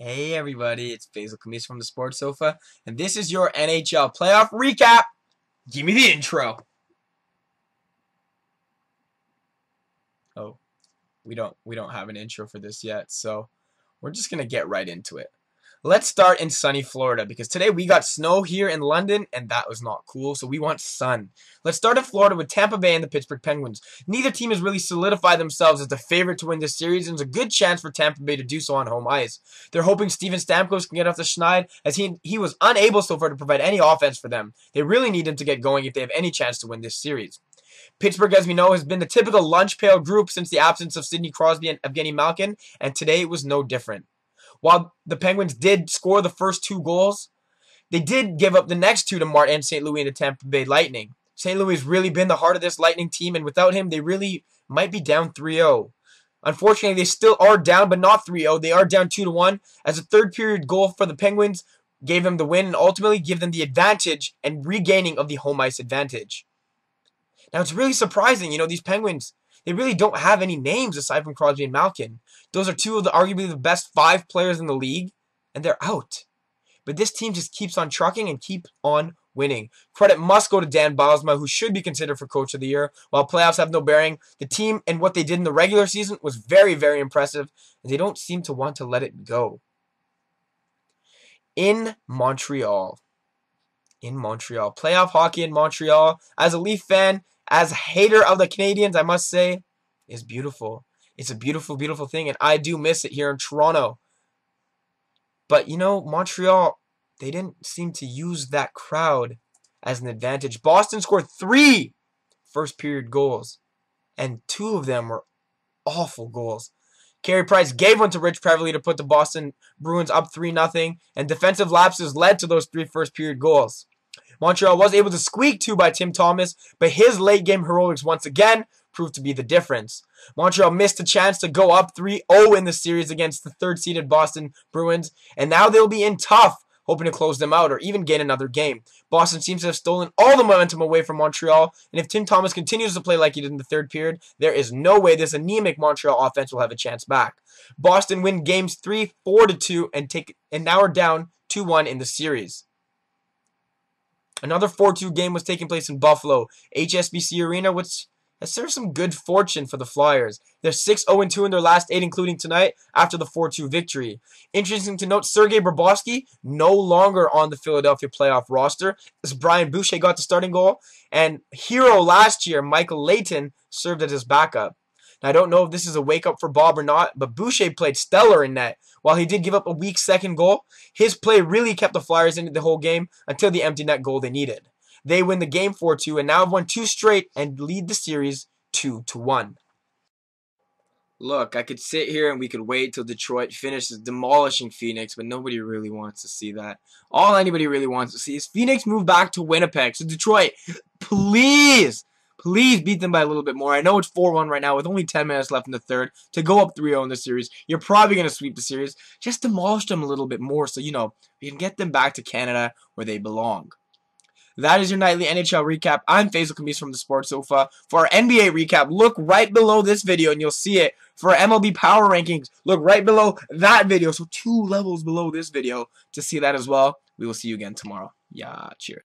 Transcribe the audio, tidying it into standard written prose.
Hey everybody, it's Faisal Khamis from the Sports Sofa, and this is your NHL Playoff Recap. Give me the intro. Oh, we don't have an intro for this yet, so we're just gonna get right into it. Let's start in sunny Florida because today we got snow here in London and that was not cool, so we want sun. Let's start in Florida with Tampa Bay and the Pittsburgh Penguins. Neither team has really solidified themselves as the favorite to win this series, and there's a good chance for Tampa Bay to do so on home ice. They're hoping Steven Stamkos can get off the schneid as he was unable so far to provide any offense for them. They really need him to get going if they have any chance to win this series. Pittsburgh, as we know, has been the typical lunch pail group since the absence of Sidney Crosby and Evgeny Malkin, and today it was no different. While the Penguins did score the first two goals, they did give up the next two to Mart and St. Louis and the Tampa Bay Lightning. St. Louis has really been the heart of this Lightning team, and without him, they really might be down 3-0. Unfortunately, they still are down, but not 3-0. They are down 2-1, as a third-period goal for the Penguins gave them the win and ultimately give them the advantage and regaining of the home ice advantage. Now, it's really surprising, these Penguins, they really don't have any names aside from Crosby and Malkin. Those are two of the arguably the best 5 players in the league, and they're out. But this team just keeps on trucking and keeps on winning. Credit must go to Dan Bylsma, who should be considered for Coach of the Year. While playoffs have no bearing, the team and what they did in the regular season was very, very impressive, and they don't seem to want to let it go. In Montreal. Playoff hockey in Montreal. As a Leaf fan, as a hater of the Canadiens, I must say, is beautiful. It's a beautiful, beautiful thing, and I do miss it here in Toronto. But, Montreal, they didn't seem to use that crowd as an advantage. Boston scored 3 first-period goals, and 2 of them were awful goals. Carey Price gave one to Rich Preverly to put the Boston Bruins up 3-0, and defensive lapses led to those 3 first-period goals. Montreal was able to squeak 2 by Tim Thomas, but his late-game heroics once again proved to be the difference. Montreal missed a chance to go up 3-0 in the series against the third-seeded Boston Bruins, and now they'll be in tough, hoping to close them out or even gain another game. Boston seems to have stolen all the momentum away from Montreal, and if Tim Thomas continues to play like he did in the third period, there is no way this anemic Montreal offense will have a chance back. Boston win games 3 4-2 and now are down 2-1 in the series. Another 4-2 game was taking place in Buffalo, HSBC Arena, which has served some good fortune for the Flyers. They're 6-0-2 in their last 8, including tonight, after the 4-2 victory. Interesting to note, Sergei Bobrovsky no longer on the Philadelphia playoff roster, as Brian Boucher got the starting goal, and hero last year, Michael Layton, served as his backup. Now, I don't know if this is a wake-up for Bob or not, but Boucher played stellar in net. While he did give up a weak second goal, his play really kept the Flyers in the whole game until the empty net goal they needed. They win the game 4-2 and now have won 2 straight and lead the series 2-1. Look, I could sit here and we could wait till Detroit finishes demolishing Phoenix, but nobody really wants to see that. All anybody really wants to see is Phoenix move back to Winnipeg. So Detroit, please beat them by a little bit more. I know it's 4-1 right now with only 10 minutes left in the third to go up 3-0 in the series. You're probably going to sweep the series. Just demolish them a little bit more so, you can get them back to Canada where they belong. That is your nightly NHL recap. I'm Faisal Khamis from the Sports Sofa. For our NBA recap, look right below this video and you'll see it. For our MLB Power Rankings, look right below that video. So 2 levels below this video to see that as well. We will see you again tomorrow. Yeah, cheers.